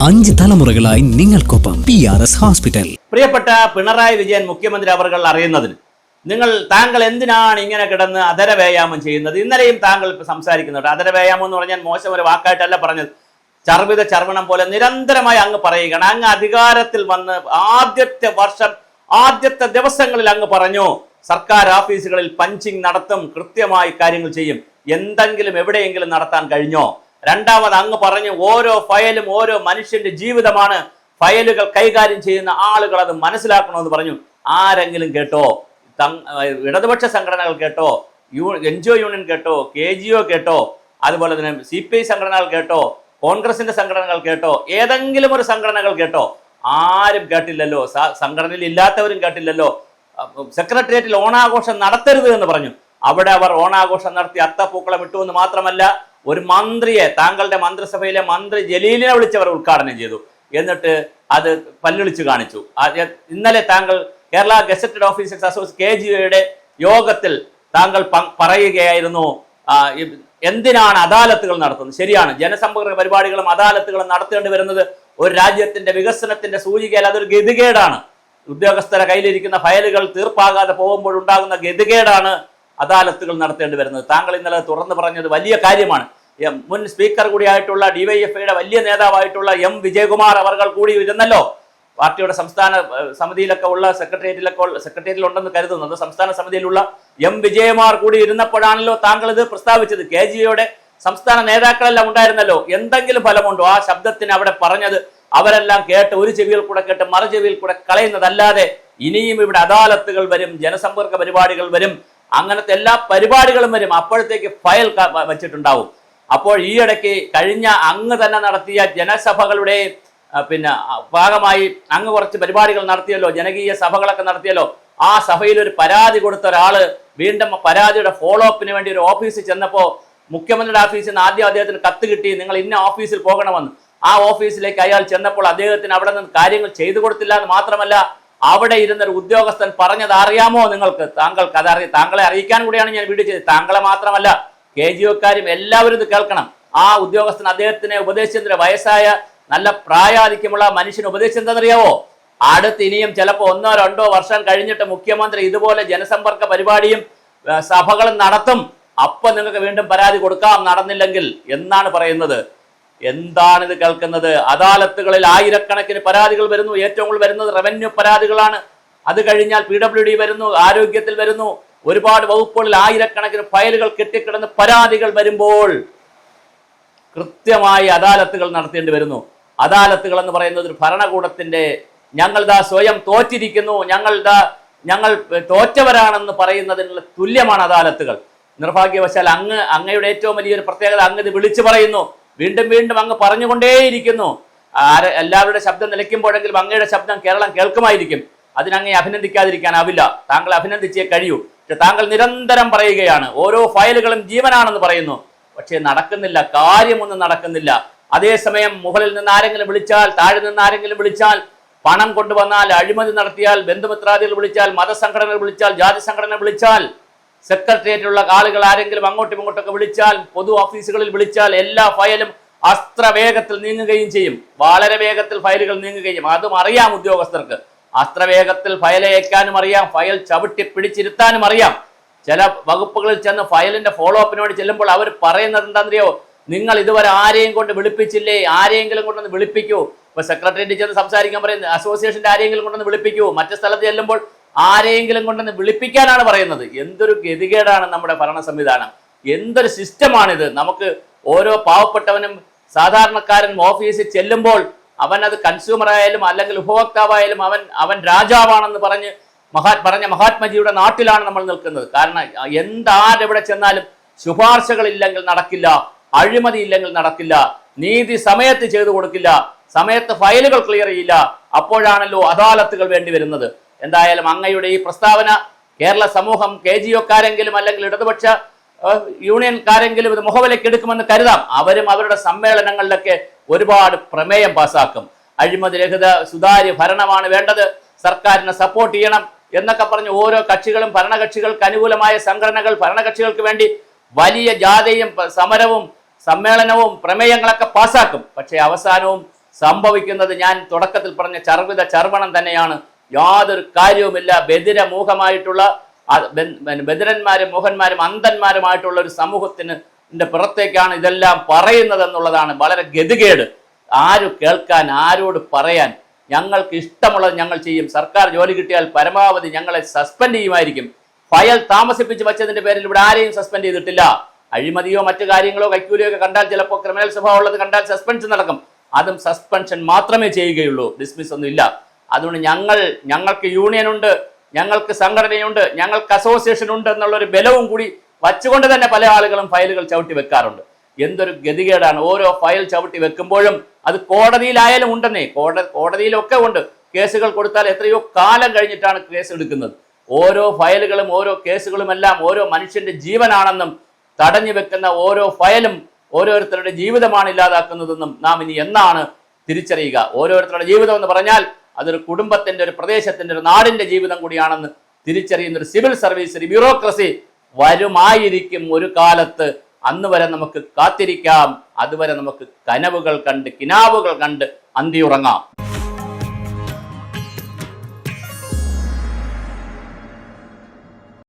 5 തലമുറകളായി നിങ്ങൾക്കൊപ്പം PRS hospital. പ്രിയപ്പെട്ട പിണറായി വിജയൻ മുഖ്യമന്ത്രി അവർ അറിയുന്നതിന് താങ്കൾ എന്തിനാണ് ഇങ്ങനെ കിടന്ന് അധര വ്യായാമം ചെയ്യുന്നത്? ഇന്നലെയും താങ്കൾ സംസാരിക്കുന്നുണ്ട്. അധര വ്യായാമം എന്ന് പറഞ്ഞാൽ മോശം ഒരു വാക്കായിട്ടല്ല പറഞ്ഞത്. ചർവിത ചർവണം പോലെ നിരന്തരമായി അങ്ങ് പറയുകയാണ്. അങ്ങ് അധികാരത്തിൽ വന്ന് ആദ്യത്തെ ദിവസങ്ങളിൽ അങ്ങ് പറഞ്ഞു സർക്കാർ ഓഫീസുകളിൽ പഞ്ചിങ് നടത്തും, കൃത്യമായി കാര്യങ്ങൾ ചെയ്യും. എന്തെങ്കിലും എവിടെയെങ്കിലും നടത്താൻ കഴിഞ്ഞോ? രണ്ടാമത് അങ്ങ് പറഞ്ഞു ഓരോ ഫയലും ഓരോ മനുഷ്യന്റെ ജീവിതമാണ്, ഫയലുകൾ കൈകാര്യം ചെയ്യുന്ന ആളുകൾ അത് മനസ്സിലാക്കണമെന്ന് പറഞ്ഞു. ആരെങ്കിലും കേട്ടോ? ഇടതുപക്ഷ സംഘടനകൾ കേട്ടോ? NGO യൂണിയൻ കേട്ടോ? KGO കേട്ടോ? അതുപോലെ തന്നെ CPI സംഘടനകൾ കേട്ടോ? കോൺഗ്രസിന്റെ സംഘടനകൾ കേട്ടോ? ഏതെങ്കിലും ഒരു സംഘടനകൾ കേട്ടോ? ആരും കേട്ടില്ലല്ലോ. സംഘടനയിൽ ഇല്ലാത്തവരും കേട്ടില്ലല്ലോ. സെക്രട്ടേറിയറ്റിൽ ഓണാഘോഷം നടത്തരുത് എന്ന് പറഞ്ഞു. അവിടെ അവർ ഓണാഘോഷം നടത്തി അത്തപ്പൂക്കളം ഇട്ടു എന്ന് മാത്രമല്ല, ഒരു മന്ത്രിയെ, താങ്കളുടെ മന്ത്രിസഭയിലെ മന്ത്രി ജലീലിനെ വിളിച്ചവർ ഉദ്ഘാടനം ചെയ്തു. എന്നിട്ട് അത് പല്ലിളിച്ചു കാണിച്ചു. ഇന്നലെ താങ്കൾ കേരള ഗസറ്റഡ് ഓഫീസേഴ്സ് അസോസിയേഷൻ KGOയുടെ യോഗത്തിൽ താങ്കൾ പറയുകയായിരുന്നു എന്തിനാണ് അദാലത്തുകൾ നടത്തുന്നത്? ശരിയാണ്, ജനസമ്പർക്ക പരിപാടികളും അദാലത്തുകളും നടത്തേണ്ടി വരുന്നത് ഒരു രാജ്യത്തിന്റെ വികസനത്തിന്റെ സൂചികയിൽ അതൊരു ഗതികേടാണ്. ഉദ്യോഗസ്ഥരെ കയ്യിലിരിക്കുന്ന ഫയലുകൾ തീർപ്പാകാതെ പോകുമ്പോഴുണ്ടാകുന്ന ഗതികേടാണ് അദാലത്തുകൾ നടത്തേണ്ടി വരുന്നത്. താങ്കൾ ഇന്നലെ തുറന്നു പറഞ്ഞത് വലിയ കാര്യമാണ്. മുൻ സ്പീക്കർ കൂടിയായിട്ടുള്ള DYFIയുടെ വലിയ നേതാവായിട്ടുള്ള M വിജയകുമാർ അവർ കൂടി ഇരുന്നല്ലോ. പാർട്ടിയുടെ സംസ്ഥാന സമിതിയിലൊക്കെ ഉള്ള സെക്രട്ടേറിയറ്റിൽ ഉണ്ടെന്ന് കരുതുന്നത് സംസ്ഥാന സമിതിയിലുള്ള M വിജയകുമാർ കൂടി ഇരുന്നപ്പോഴാണല്ലോ താങ്കൾ ഇത് പ്രസ്താവിച്ചത്. KGOയുടെ സംസ്ഥാന നേതാക്കളെല്ലാം ഉണ്ടായിരുന്നല്ലോ. എന്തെങ്കിലും ഫലമുണ്ടോ? ആ ശബ്ദത്തിന് അവിടെ പറഞ്ഞത് അവരെല്ലാം കേട്ട് ഒരു ചെവിയിൽ കൂടെ കേട്ട് മറു ചെവിയിൽ കൂടെ കളയുന്നതല്ലാതെ ഇനിയും ഇവിടെ അദാലത്തുകൾ വരും, ജനസമ്പർക്ക പരിപാടികൾ വരും, അങ്ങനത്തെ എല്ലാ പരിപാടികളും വരും. അപ്പോഴത്തേക്ക് ഫയൽ വെച്ചിട്ടുണ്ടാവും. അപ്പോൾ ഈയിടയ്ക്ക് കഴിഞ്ഞ അങ്ങ് തന്നെ നടത്തിയ ജനസഭകളുടെ ഭാഗമായി അങ്ങ് കുറച്ച് പരിപാടികൾ നടത്തിയല്ലോ, ജനകീയ സഭകളൊക്കെ നടത്തിയല്ലോ. ആ സഭയിൽ ഒരു പരാതി കൊടുത്ത ഒരാള് വീണ്ടും പരാതിയുടെ ഫോളോ അപ്പിന് വേണ്ടി ഒരു ഓഫീസിൽ ചെന്നപ്പോൾ മുഖ്യമന്ത്രിയുടെ ഓഫീസിൽ നിന്ന് ആദ്യം അദ്ദേഹത്തിന് കത്ത് കിട്ടി, നിങ്ങൾ ഇന്ന ഓഫീസിൽ പോകണമെന്ന്. ആ ഓഫീസിലേക്ക് അയാൾ ചെന്നപ്പോൾ അദ്ദേഹത്തിന് അവിടെ നിന്ന് കാര്യങ്ങൾ ചെയ്തു കൊടുത്തില്ല എന്ന് മാത്രമല്ല, അവിടെ ഇരുന്നൊരു ഉദ്യോഗസ്ഥൻ പറഞ്ഞത് അറിയാമോ നിങ്ങൾക്ക്? താങ്കളെ അറിയിക്കാൻ കൂടിയാണ് ഞാൻ വീഡിയോ ചെയ്തത്. താങ്കളെ മാത്രമല്ല, KGOക്കാരും എല്ലാവരും ഇത് കേൾക്കണം. ആ ഉദ്യോഗസ്ഥൻ അദ്ദേഹത്തിനെ ഉപദേശിച്ചതിന് വയസ്സായ നല്ല പ്രായാധിക്യമുള്ള മനുഷ്യന് ഉപദേശിച്ചെന്തെന്നറിയാവോ? അടുത്ത് ഇനിയും ചിലപ്പോൾ 1-2 വർഷം കഴിഞ്ഞിട്ട് മുഖ്യമന്ത്രി ഇതുപോലെ ജനസമ്പർക്ക പരിപാടിയും സഭകളും നടത്തും. അപ്പൊ നിങ്ങൾക്ക് വീണ്ടും പരാതി കൊടുക്കാം നടന്നില്ലെങ്കിൽ എന്നാണ് പറയുന്നത്. എന്താണിത് കേൾക്കുന്നത്? അദാലത്തുകളിൽ ആയിരക്കണക്കിന് പരാതികൾ വരുന്നു. ഏറ്റവും കൂടുതൽ വരുന്നത് റവന്യൂ പരാതികളാണ്. അത് കഴിഞ്ഞാൽ PWD വരുന്നു, ആരോഗ്യത്തിൽ വരുന്നു, ഒരുപാട് വകുപ്പുകളിൽ ആയിരക്കണക്കിന് ഫയലുകൾ കെട്ടിക്കിടന്ന് പരാതികൾ വരുമ്പോൾ കൃത്യമായി അദാലത്തുകൾ നടത്തേണ്ടി വരുന്നു. അദാലത്തുകൾ എന്ന് പറയുന്നത് ഒരു ഭരണകൂടത്തിന്റെ ഞങ്ങൾ സ്വയം തോറ്റിരിക്കുന്നു, ഞങ്ങൾ തോറ്റവരാണെന്ന് പറയുന്നതിനുള്ള തുല്യമാണ് അദാലത്തുകൾ. നിർഭാഗ്യവശാൽ അങ്ങയുടെ ഏറ്റവും വലിയൊരു പ്രത്യേകത അങ്ങ് ഇത് വിളിച്ചു പറയുന്നു, വീണ്ടും വീണ്ടും അങ്ങ് പറഞ്ഞുകൊണ്ടേയിരിക്കുന്നു. എല്ലാവരുടെ ശബ്ദം നിലയ്ക്കുമ്പോഴെങ്കിലും അങ്ങയുടെ ശബ്ദം കേരളം കേൾക്കുമായിരിക്കും. അതിനങ്ങേ അഭിനന്ദിക്കാതിരിക്കാനാവില്ല. താങ്കൾ അഭിനന്ദിച്ചേ കഴിയൂ. പക്ഷെ താങ്കൾ നിരന്തരം പറയുകയാണ് ഓരോ ഫയലുകളും ജീവനാണെന്ന് പറയുന്നു. പക്ഷേ നടക്കുന്നില്ല, കാര്യമൊന്നും നടക്കുന്നില്ല. അതേസമയം മുകളിൽ നിന്ന് ആരെങ്കിലും വിളിച്ചാൽ, താഴെ നിന്ന് ആരെങ്കിലും വിളിച്ചാൽ, പണം കൊണ്ടുവന്നാൽ, അഴിമതി നടത്തിയാൽ, ബന്ധുമിത്രാദികൾ വിളിച്ചാൽ, മതസംഘടനകൾ വിളിച്ചാൽ, ജാതി സംഘടന വിളിച്ചാൽ, സെക്രട്ടേറിയറ്റിലുള്ള ആളുകൾ ആരെങ്കിലും അങ്ങോട്ടും ഇങ്ങോട്ടൊക്കെ വിളിച്ചാൽ, പൊതു ഓഫീസുകളിൽ വിളിച്ചാൽ എല്ലാ ഫയലും അസ്ത്രവേഗത്തിൽ നീങ്ങുകയും ചെയ്യും. വളരെ വേഗത്തിൽ ഫയലുകൾ നീങ്ങുകയും. അതും അറിയാം ഉദ്യോഗസ്ഥർക്ക്. അസ്ത്രവേഗത്തിൽ ഫയൽ അയക്കാനും അറിയാം, ഫയൽ ചവിട്ടി പിടിച്ചിരുത്താനും അറിയാം. ചില വകുപ്പുകളിൽ ചെന്ന് ഫയലിന്റെ ഫോളോ അപ്പിന് വേണ്ടി ചെല്ലുമ്പോൾ അവർ പറയുന്നത് എന്താണെന്നറിയോ? നിങ്ങൾ ഇതുവരെ ആരെയും കൊണ്ട് വിളിപ്പിച്ചില്ലേ? ആരെയെങ്കിലും കൊണ്ടൊന്ന് വിളിപ്പിക്കൂ. ഇപ്പൊ സെക്രട്ടേറിയറ്റിൽ ചെന്ന് സംസാരിക്കാൻ പറയുന്നത് അസോസിയേഷന്റെ ആരെയെങ്കിലും കൊണ്ടൊന്ന് വിളിപ്പിക്കൂ. മറ്റു സ്ഥലത്ത് ചെല്ലുമ്പോൾ ആരെയെങ്കിലും കൊണ്ടൊന്ന് വിളിപ്പിക്കാനാണ് പറയുന്നത്. എന്തൊരു ഗതികേടാണ് നമ്മുടെ ഭരണ സംവിധാനം, എന്തൊരു സിസ്റ്റമാണിത്. നമുക്ക് ഓരോ പാവപ്പെട്ടവനും സാധാരണക്കാരനും ഓഫീസിൽ ചെല്ലുമ്പോൾ അവൻ അത് കൺസ്യൂമർ ആയാലും അല്ലെങ്കിൽ ഉപഭോക്താവായാലും അവൻ രാജാവാണെന്ന് പറഞ്ഞ മഹാത്മജിയുടെ നാട്ടിലാണ് നമ്മൾ നിൽക്കുന്നത്. കാരണം എന്താരെവിടെ ചെന്നാലും ശുപാർശകളില്ലെങ്കിൽ നടക്കില്ല, അഴിമതി ഇല്ലെങ്കിൽ നടക്കില്ല, നീതി സമയത്ത് ചെയ്തു കൊടുക്കില്ല, സമയത്ത് ഫയലുകൾ ക്ലിയർ ചെയ്യില്ല. അപ്പോഴാണല്ലോ അദാലത്തുകൾ വേണ്ടി വരുന്നത്. എന്തായാലും അങ്ങയുടെ ഈ പ്രസ്താവന കേരള സമൂഹം KGOക്കാരെങ്കിലും അല്ലെങ്കിൽ ഇടതുപക്ഷ യൂണിയൻകാരെങ്കിലും ഇത് മുഖവിലക്കെടുക്കുമെന്ന് കരുതാം. അവരും അവരുടെ സമ്മേളനങ്ങളിലൊക്കെ ഒരുപാട് പ്രമേയം പാസാക്കും. അഴിമതി രഹിത സുതാര്യ ഭരണമാണ് വേണ്ടത്, സർക്കാരിനെ സപ്പോർട്ട് ചെയ്യണം എന്നൊക്കെ പറഞ്ഞ് ഓരോ കക്ഷികളും ഭരണകക്ഷികൾക്ക് അനുകൂലമായ സംഘടനകൾ ഭരണകക്ഷികൾക്ക് വേണ്ടി വലിയ ജാഥയും സമരവും സമ്മേളനവും പ്രമേയങ്ങളൊക്കെ പാസാക്കും. പക്ഷേ അവസാനവും സംഭവിക്കുന്നത് ഞാൻ തുടക്കത്തിൽ പറഞ്ഞ ചർവിത ചർവണം തന്നെയാണ്. യാതൊരു കാര്യവുമില്ല. ബധിരമൂഹമായിട്ടുള്ള ബധിരന്മാരും മുഖന്മാരും അന്ധന്മാരുമായിട്ടുള്ള ഒരു സമൂഹത്തിന് പുറത്തേക്കാണ് ഇതെല്ലാം പറയുന്നത് എന്നുള്ളതാണ് വളരെ ഗതികേട്. ആര് കേൾക്കാൻ, ആരോട് പറയാൻ? ഞങ്ങൾക്ക് ഇഷ്ടമുള്ളത് ഞങ്ങൾ ചെയ്യും. സർക്കാർ ജോലി കിട്ടിയാൽ പരമാവധി ഞങ്ങളെ സസ്പെൻഡ് ചെയ്യുമായിരിക്കും. ഫയൽ താമസിപ്പിച്ച് വെച്ചതിന്റെ പേരിൽ ഇവിടെ ആരെയും സസ്പെൻഡ് ചെയ്തിട്ടില്ല. അഴിമതിയോ മറ്റു കാര്യങ്ങളോ കൈക്കൂലിയോ ഒക്കെ കണ്ടാൽ, ചിലപ്പോൾ ക്രിമിനൽ സ്വഭാവം ഉള്ളത് കണ്ടാൽ സസ്പെൻഷൻ നടക്കും. അതും സസ്പെൻഷൻ മാത്രമേ ചെയ്യുകയുള്ളൂ, ഡിസ്മിസ് ഒന്നും ഇല്ല. അതുകൊണ്ട് ഞങ്ങൾക്ക് യൂണിയൻ ഉണ്ട്, ഞങ്ങൾക്ക് സംഘടനയുണ്ട്, ഞങ്ങൾക്ക് അസോസിയേഷൻ ഉണ്ട് എന്നുള്ളൊരു ബലവും കൂടി വച്ചുകൊണ്ട് തന്നെ പല ആളുകളും ഫയലുകൾ ചവിട്ടി വെക്കാറുണ്ട്. എന്തൊരു ഗതികേടാണ്! ഓരോ ഫയൽ ചവിട്ടി വെക്കുമ്പോഴും അത് കോടതിയിലായാലും ഉണ്ടെന്നേ, കോടതിയിലൊക്കെ ഉണ്ട്. കേസുകൾ കൊടുത്താൽ എത്രയോ കാലം കഴിഞ്ഞിട്ടാണ് കേസ് എടുക്കുന്നത്. ഓരോ ഫയലുകളും ഓരോ കേസുകളും എല്ലാം ഓരോ മനുഷ്യന്റെ ജീവനാണെന്നും തടഞ്ഞു വെക്കുന്ന ഓരോ ഫയലും ഓരോരുത്തരുടെ ജീവിതമാണ് ഇല്ലാതാക്കുന്നതെന്നും നാം ഇനി എന്നാണ് തിരിച്ചറിയുക? ഓരോരുത്തരുടെ ജീവിതം എന്ന് പറഞ്ഞാൽ അതൊരു കുടുംബത്തിന്റെ, ഒരു പ്രദേശത്തിന്റെ, ഒരു നാടിന്റെ ജീവിതം കൂടിയാണെന്ന് തിരിച്ചറിയുന്ന ഒരു സിവിൽ സർവീസ്, ഒരു ബ്യൂറോക്രസി വരുമായിരിക്കും ഒരു കാലത്ത്. അന്ന് വരെ നമുക്ക് കാത്തിരിക്കാം. അതുവരെ നമുക്ക് കിനാവുകൾ കണ്ട് അന്തിയുറങ്ങാം.